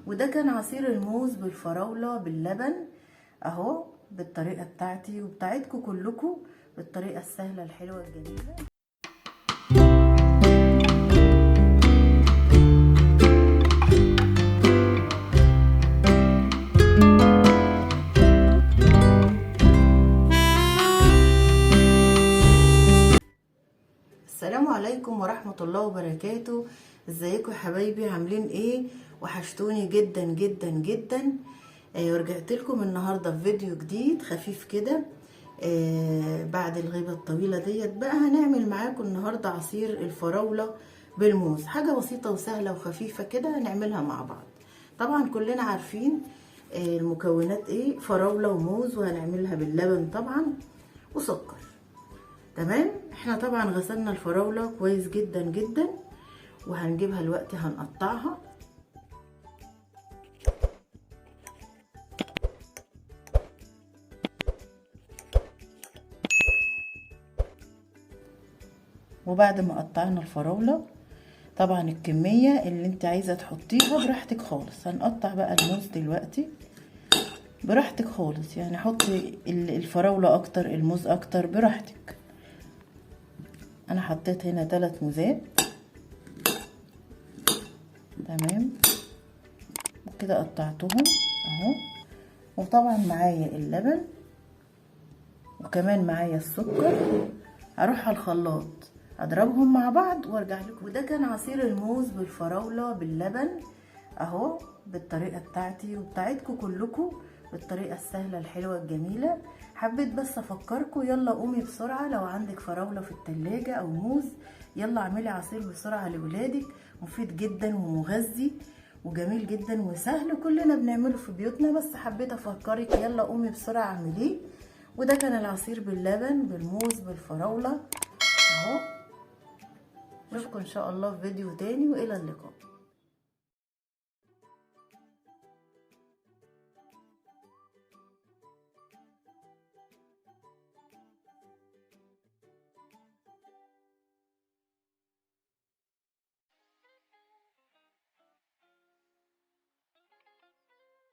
وده كان عصير الموز بالفراولة باللبن اهو، بالطريقة بتاعتي وبتاعتكم كلكم، بالطريقة السهلة الحلوة الجميلة. السلام عليكم ورحمة الله وبركاته. ازيكم يا حبايبي؟ عاملين ايه؟ وحشتوني جدا جدا جدا. ورجعت لكم النهاردة في فيديو جديد خفيف كده. بعد الغيبة الطويلة ديت بقى هنعمل معاكم النهاردة عصير الفراولة بالموز، حاجة بسيطة وسهلة وخفيفة كده هنعملها مع بعض. طبعا كلنا عارفين المكونات ايه، فراولة وموز، وهنعملها باللبن طبعا وسكر. تمام. احنا طبعا غسلنا الفراولة كويس جدا جدا، وهنجيبها دلوقتي هنقطعها. وبعد ما قطعنا الفراولة طبعا الكمية اللي انت عايزة تحطيها براحتك خالص. هنقطع بقى الموز دلوقتي براحتك خالص، يعني حطي الفراولة اكتر الموز اكتر براحتك. انا حطيت هنا 3 موزات. تمام. وكده قطعتهم اهو. وطبعا معايا اللبن وكمان معايا السكر. هروح على الخلاط اضربهم مع بعض وارجع لكم. وده كان عصير الموز بالفراولة باللبن اهو، بالطريقة بتاعتي وبتاعتكم كلكم، بالطريقة السهلة الحلوة الجميلة. حبيت بس افكركم، يلا قومي بسرعة لو عندك فراولة في التلاجة او موز، يلا اعملي عصير بسرعة لولادك. مفيد جدا ومغذي وجميل جدا وسهل، كلنا بنعمله في بيوتنا، بس حبيت افكرك يلا قومي بسرعة اعمليه. وده كان العصير باللبن بالموز بالفراولة اهو. نشوفكم ان شاء الله في فيديو تاني، والى اللقاء.